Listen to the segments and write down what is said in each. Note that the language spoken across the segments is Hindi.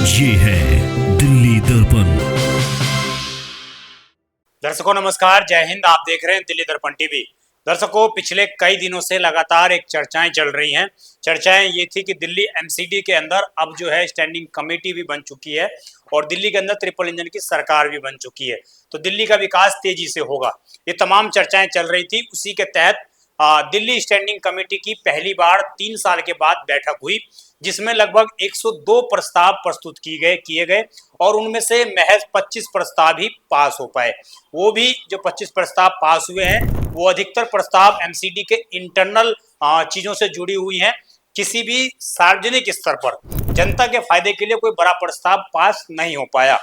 ये है दिल्ली दर्पण। दर्शकों नमस्कार, जय हिंद। आप देख रहे हैं दिल्ली दर्पण टीवी। दर्शकों, पिछले कई दिनों से लगातार एक चर्चाएं चल रही हैं। चर्चाएं ये थी कि दिल्ली एमसीडी के अंदर अब जो है स्टैंडिंग कमेटी भी बन चुकी है और दिल्ली के अंदर ट्रिपल इंजन की सरकार भी बन चुकी है, तो दिल्ली का विकास तेजी से होगा। ये तमाम चर्चाएं चल रही थी। उसी के तहत दिल्ली स्टैंडिंग कमेटी की पहली बार 3 साल के बाद बैठक हुई, जिसमें लगभग 102 प्रस्ताव प्रस्तुत किए गए और उनमें से महज 25 प्रस्ताव ही पास हो पाए। वो भी जो 25 प्रस्ताव पास हुए हैं, वो अधिकतर प्रस्ताव एमसीडी के इंटरनल चीजों से जुड़ी हुई हैं। किसी भी सार्वजनिक स्तर पर जनता के फायदे के लिए कोई बड़ा प्रस्ताव पास नहीं हो पाया।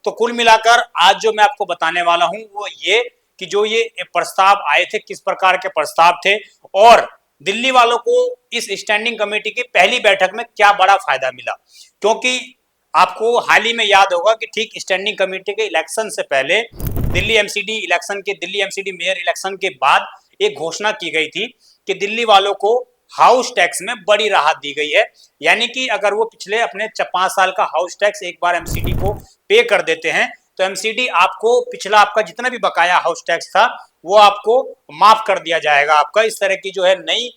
तो कुल मिलाकर आज जो मैं आपको बताने वाला हूं वो ये कि जो ये प्रस्ताव आए थे, किस प्रकार के प्रस्ताव थे और दिल्ली वालों को इस स्टैंडिंग कमेटी की पहली बैठक में क्या बड़ा फायदा मिला। क्योंकि आपको हाल ही में याद होगा कि ठीक स्टैंडिंग कमेटी के इलेक्शन से पहले दिल्ली एमसीडी मेयर इलेक्शन के बाद एक घोषणा की गई थी कि दिल्ली वालों को हाउस टैक्स में बड़ी राहत दी गई है। यानी कि अगर वो पिछले अपने 5 साल का हाउस टैक्स एक बार एमसीडी को पे कर देते हैं तो एमसीडी आपको पिछला आपका जितना भी बकाया हाउस टैक्स था वो आपको माफ कर दिया जाएगा। आपका इस तरह की जो है नई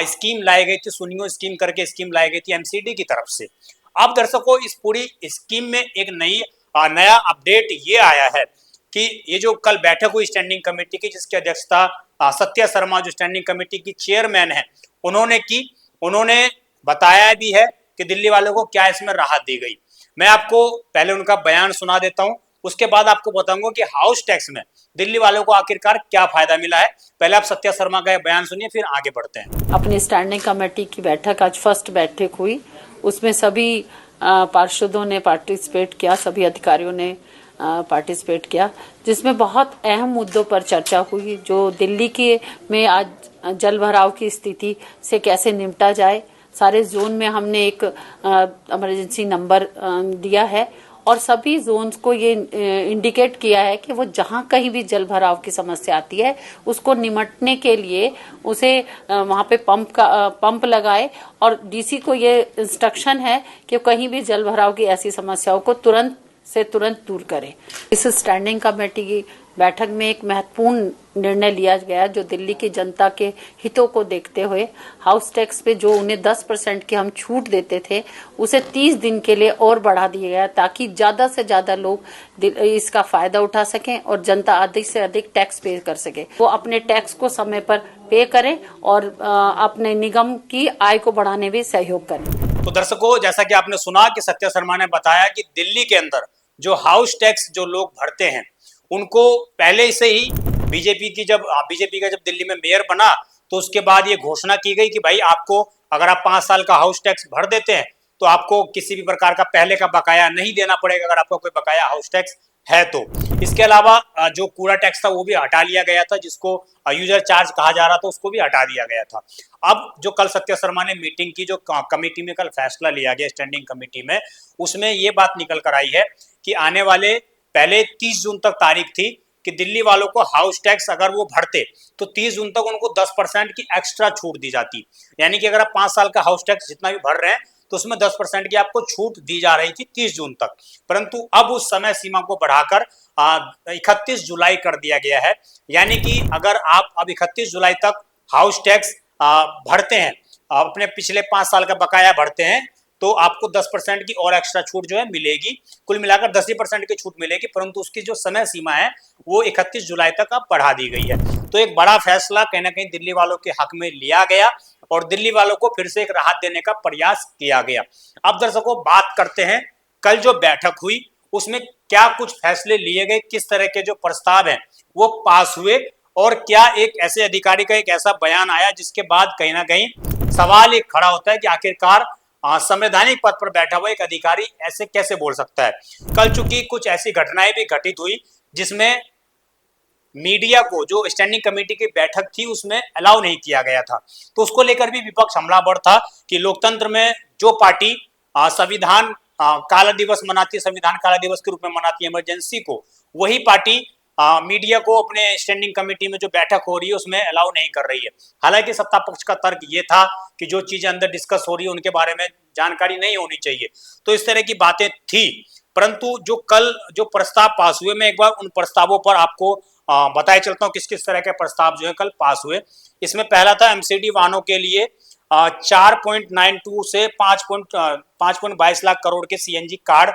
स्कीम लाई गई थी, सुनियो स्कीम करके स्कीम लाई गई थी एमसीडी की तरफ से। अब दर्शकों, इस पूरी स्कीम में एक नया अपडेट ये आया है कि ये जो कल बैठक हुई स्टैंडिंग कमेटी की, जिसकी अध्यक्षता सत्या शर्मा जो स्टैंडिंग कमेटी की चेयरमैन है उन्होंने बताया भी है कि दिल्ली वालों को क्या इसमें राहत दी गई। मैं आपको पहले उनका बयान सुना देता हूं, उसके बाद आपको बताऊंगा कि हाउस टैक्स में दिल्ली वालों को आखिरकार क्या फायदा मिला है। पहले आप सत्या शर्मा का बयान सुनिए, फिर आगे बढ़ते हैं। अपनी स्टैंडिंग कमेटी की बैठक आज फर्स्ट बैठक हुई, उसमें सभी पार्षदों ने पार्टिसिपेट किया, सभी अधिकारियों ने पार्टिसिपेट किया, जिसमें बहुत अहम मुद्दों पर चर्चा हुई। जो दिल्ली के में आज जल भराव की स्थिति से कैसे निपटा जाए। सारे जोन में हमने एक इमरजेंसी नंबर दिया है और सभी जोन्स को ये इंडिकेट किया है कि वो जहां कहीं भी जल भराव की समस्या आती है उसको निमटने के लिए उसे वहां पे पंप लगाए और डीसी को ये इंस्ट्रक्शन है कि कहीं भी जल भराव की ऐसी समस्याओं को तुरंत दूर करें। इस स्टैंडिंग कमेटी की बैठक में एक महत्वपूर्ण निर्णय लिया गया जो दिल्ली की जनता के हितों को देखते हुए हाउस टैक्स पे जो उन्हें 10% की हम छूट देते थे उसे 30 दिन के लिए और बढ़ा दिया गया, ताकि ज्यादा से ज्यादा लोग इसका फायदा उठा सकें और जनता अधिक से अधिक टैक्स पे कर सके। वो अपने टैक्स को समय पर पे करें और अपने निगम की आय को बढ़ाने में सहयोग करें। तो दर्शकों, जैसा कि आपने सुना कि सत्या शर्मा ने बताया कि दिल्ली के अंदर जो हाउस टैक्स जो लोग भरते हैं उनको पहले से ही बीजेपी का जब दिल्ली में मेयर बना तो उसके बाद ये घोषणा की गई कि भाई आपको अगर आप 5 साल का हाउस टैक्स भर देते हैं तो आपको किसी भी प्रकार का पहले का बकाया नहीं देना पड़ेगा, अगर आपका कोई बकाया हाउस टैक्स है तो। इसके अलावा जो कूड़ा टैक्स था वो भी हटा लिया गया था, जिसको यूजर चार्ज कहा जा रहा था उसको भी हटा दिया गया था। अब जो कल सत्या शर्मा ने मीटिंग की, जो कमेटी में कल फैसला लिया गया स्टैंडिंग कमेटी में, उसमें ये बात निकल कर आई है कि आने वाले पहले 30 जून तक तारीख थी कि दिल्ली वालों को हाउस टैक्स अगर वो भरते तो 30 जून तक उनको 10% की एक्स्ट्रा छूट दी जाती। यानी कि अगर आप 5 साल का हाउस टैक्स जितना भी भर रहे हैं तो उसमें 10% की आपको छूट दी जा रही थी 30 जून तक, परंतु अब उस समय सीमा को बढ़ाकर 31 जुलाई कर दिया गया है। यानी कि अगर आप अब 31 जुलाई तक हाउस टैक्स भरते हैं, अपने पिछले 5 साल का बकाया भरते हैं, तो आपको 10% की और एक्स्ट्रा छूट जो है मिलेगी। कुल मिलाकर 10% की छूट मिलेगी, परंतु उसकी जो समय सीमा है वो 31 जुलाई तक अब बढ़ा दी गई है। तो एक बड़ा फैसला कहीं ना कहीं दिल्ली वालों के हक में लिया गया और दिल्ली वालों को फिर से एक राहत देने का प्रयास किया गया। अब दर्शकों, बात करते हैं कल जो बैठक हुई उसमें क्या कुछ फैसले लिए गए, किस तरह के जो प्रस्ताव हैं वो पास हुए और क्या एक ऐसे अधिकारी का एक ऐसा बयान आया जिसके बाद कहीं ना कहीं सवाल एक खड़ा होता है कि आखिरकार संवैधानिक पद पर बैठा हुआ एक अधिकारी ऐसे कैसे बोल सकता है। कल चूंकि कुछ ऐसी घटनाएं भी घटित हुई जिसमें मीडिया को, जो स्टैंडिंग कमेटी की बैठक थी उसमें अलाउ नहीं किया गया था, तो उसको लेकर भी विपक्ष हमलावर था कि लोकतंत्र में जो पार्टी संविधान काला दिवस मनाती है, संविधान काला दिवस के रूप में मनाती है इमरजेंसी को, वही पार्टी मीडिया को अपने स्टैंडिंग कमेटी में जो बैठक हो रही है उसमें अलाउ नहीं कर रही है। हालांकि सत्ता पक्ष का तर्क ये था कि जो चीजें अंदर डिस्कस हो रही है उनके बारे में जानकारी नहीं होनी चाहिए, तो इस तरह की बातें थी। परंतु जो कल जो प्रस्ताव पास हुए, मैं एक बार उन प्रस्तावों पर आपको बताए चलता हूँ किस किस तरह के प्रस्ताव जो है कल पास हुए। इसमें पहला था एमसीडी वाहनों के लिए 4.92 से 5.22 लाख करोड़ के सीएनजी कार्ड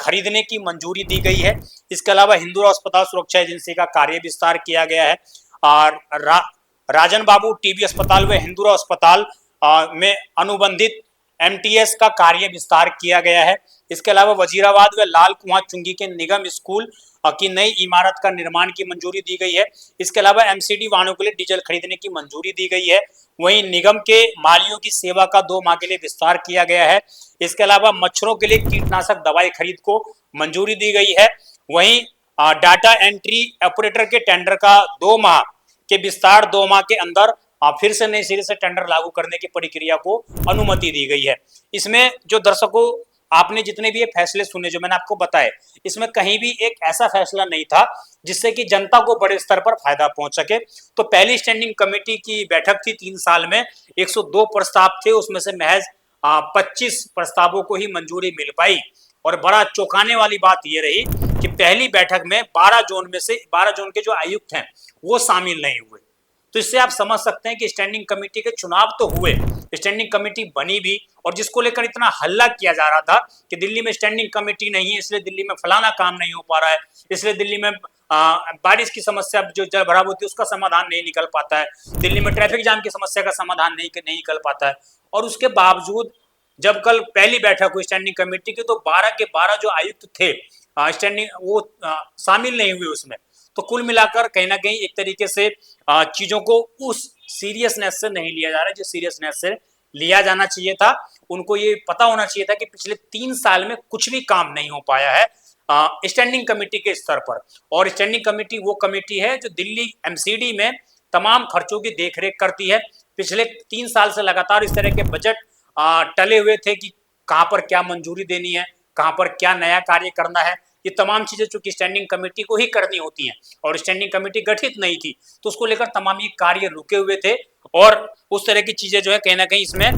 खरीदने की मंजूरी दी गई है। इसके अलावा हिंदुरा अस्पताल सुरक्षा एजेंसी का कार्य विस्तार किया गया है और राजन बाबू टीबी अस्पताल व हिंदुरा अस्पताल में अनुबंधित एमटीएस का कार्य विस्तार किया गया है। इसके अलावा वजीराबाद व लाल कुआं चुंगी के निगम स्कूल की नई इमारत का निर्माण की मंजूरी दी गई है। इसके अलावा एमसीडी वाहनों के लिए डीजल खरीदने की मंजूरी दी गई है। वहीं निगम के मालियों की सेवा का 2 माह के लिए विस्तार किया गया है। इसके अलावा मच्छरों के लिए कीटनाशक दवाई खरीद को मंजूरी दी गई है। वहीं डाटा एंट्री ऑपरेटर के टेंडर का 2 माह के विस्तार 2 माह के अंदर फिर से नए सिरे से टेंडर लागू करने की प्रक्रिया को अनुमति दी गई है। इसमें जो दर्शकों आपने जितने भी ये फैसले सुने जो मैंने आपको बताए, इसमें कहीं भी एक ऐसा फैसला नहीं था जिससे कि जनता को बड़े स्तर पर फायदा पहुंच सके। तो पहली स्टैंडिंग कमेटी की बैठक थी 3 साल में, 102 प्रस्ताव थे, उसमें से महज 25 प्रस्तावों को ही मंजूरी मिल पाई। और बड़ा चौंकाने वाली बात यह रही कि पहली बैठक में 12 जोन में से 12 जोन के जो आयुक्त हैं वो शामिल नहीं हुए। तो इससे आप समझ सकते हैं कि स्टैंडिंग कमेटी के चुनाव तो हुए, स्टैंडिंग कमेटी बनी भी, और जिसको लेकर इतना हल्ला किया जा रहा था कि दिल्ली में स्टैंडिंग कमेटी नहीं है इसलिए दिल्ली में फलाना काम नहीं हो पा रहा है, इसलिए दिल्ली में बारिश की समस्या जो जल भराव होती है उसका समाधान नहीं निकल पाता है, दिल्ली में ट्रैफिक जाम की समस्या का समाधान नहीं निकल पाता है। और उसके बावजूद जब कल पहली बैठक हुई स्टैंडिंग कमेटी की तो 12 के 12 जो आयुक्त थे स्टैंडिंग वो शामिल नहीं हुए उसमें। तो कुल मिलाकर कहीं ना कहीं एक तरीके से चीजों को उस सीरियसनेस से नहीं लिया जा रहा है जो सीरियसनेस से लिया जाना चाहिए था। उनको ये पता होना चाहिए था कि पिछले 3 साल में कुछ भी काम नहीं हो पाया है स्टैंडिंग कमेटी के स्तर पर। और स्टैंडिंग कमेटी वो कमेटी है जो दिल्ली एमसीडी में तमाम खर्चों की देखरेख करती है। पिछले 3 साल से लगातार इस तरह के बजट टले हुए थे कि कहाँ पर क्या मंजूरी देनी है, कहाँ पर क्या नया कार्य करना है, ये तमाम चीजें चूंकि स्टैंडिंग कमेटी को ही करनी होती हैं और स्टैंडिंग कमेटी गठित नहीं थी तो उसको लेकर तमाम ये कार्य रुके हुए थे और उस तरह की चीजें जो है कहीं ना कहीं इसमें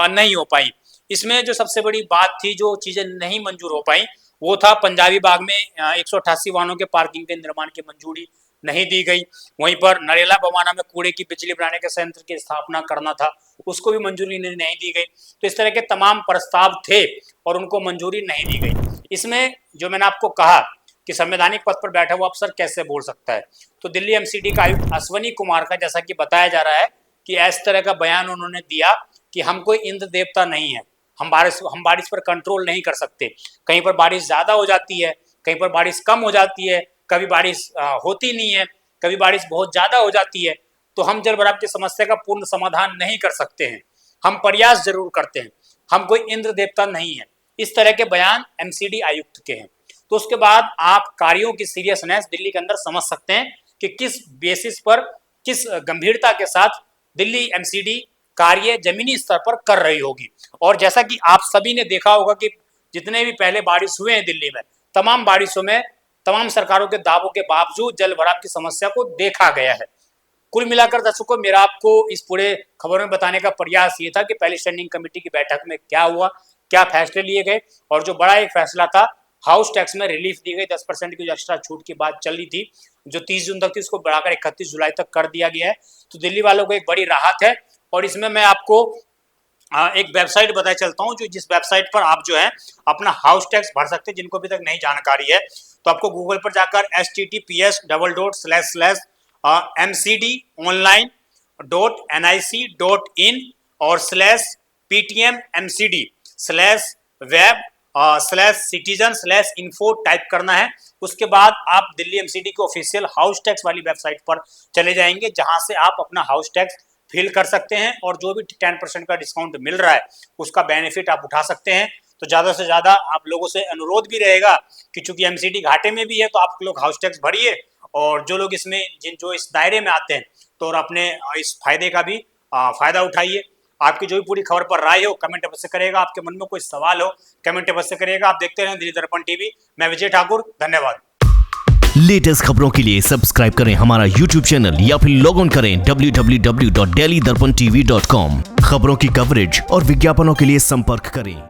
नहीं हो पाई। इसमें जो सबसे बड़ी बात थी, जो चीजें नहीं मंजूर हो पाई, वो था पंजाबी बाग में 188 वाहनों के पार्किंग के निर्माण की मंजूरी नहीं दी गई। वहीं पर नरेला बवाना में कूड़े की बिजली बनाने के संयंत्र की स्थापना करना था, उसको भी मंजूरी नहीं दी गई। तो इस तरह के तमाम प्रस्ताव थे और उनको मंजूरी नहीं दी गई। इसमें जो मैंने आपको कहा कि संवैधानिक पद पर बैठा हुआ अफसर कैसे बोल सकता है, तो दिल्ली एमसीडी का आयुक्त अश्वनी कुमार का जैसा कि बताया जा रहा है कि इस तरह का बयान उन्होंने दिया कि हम कोई इंद्र देवता नहीं है, हम बारिश पर कंट्रोल नहीं कर सकते। कहीं पर बारिश ज्यादा हो जाती है, कहीं पर बारिश कम हो जाती है, कभी बारिश होती नहीं है, कभी बारिश बहुत ज्यादा हो जाती है। तो हम जल भराव की समस्या का पूर्ण समाधान नहीं कर सकते हैं, हम प्रयास जरूर करते हैं, हम कोई इंद्र देवता नहीं है। इस तरह के बयान एमसीडी आयुक्त के हैं। तो उसके बाद आप कार्यों की सीरियसनेस दिल्ली के अंदर समझ सकते हैं कि किस बेसिस पर, किस गंभीरता के साथ दिल्ली एमसीडी कार्य जमीनी स्तर पर कर रही होगी। और जैसा कि आप सभी ने देखा होगा कि जितने भी पहले बारिश हुए हैं दिल्ली में, तमाम बारिशों में तमाम सरकारों के दावों के बावजूद जल भराव की समस्या को देखा गया है। कुल मिलाकर दर्शकों, मेरा आपको इस पूरे खबर में बताने का प्रयास ये था कि पहली स्टैंडिंग कमेटी की बैठक में क्या हुआ, क्या फैसले लिए गए, और जो बड़ा एक फैसला था हाउस टैक्स में रिलीफ दी गई 10% की जो एक्स्ट्रा छूट की बात चल रही थी जो 30 जून तक थी उसको बढ़ाकर 31 जुलाई तक कर दिया गया है। तो दिल्ली वालों को एक बड़ी राहत है। और इसमें मैं आपको एक वेबसाइट बताया चलता हूँ, जो जिस वेबसाइट पर आप जो है अपना हाउस टैक्स भर सकते हैं। जिनको अभी तक नहीं जानकारी है तो आपको गूगल पर जाकर https://mcdonline.nic.in और /ptmmcd/web/citizen/info टाइप करना है। उसके बाद आप दिल्ली एमसीडी के ऑफिशियल हाउस टैक्स वाली वेबसाइट पर चले जाएंगे, जहां से आप अपना हाउस टैक्स फिल कर सकते हैं और जो भी 10% का डिस्काउंट मिल रहा है उसका बेनिफिट आप उठा सकते हैं। तो ज़्यादा से ज़्यादा आप लोगों से अनुरोध भी रहेगा कि चूंकि एमसीडी घाटे में भी है तो आप लोग हाउस टैक्स भरिए, और जो लोग इसमें जो इस दायरे में आते हैं तो और अपने इस फायदे का भी फायदा उठाइए। आपकी जो भी पूरी खबर पर राय हो कमेंट अवश्य करेगा, आपके मन में कोई सवाल हो कमेंट अवश्य करेगा। आप देखते रहें दिल्ली दर्पण टीवी। मैं विजय ठाकुर, धन्यवाद। लेटेस्ट खबरों के लिए सब्सक्राइब करें हमारा YouTube चैनल या फिर लॉग ऑन करें www.delhidarpantv.com। खबरों की कवरेज और विज्ञापनों के लिए संपर्क करें।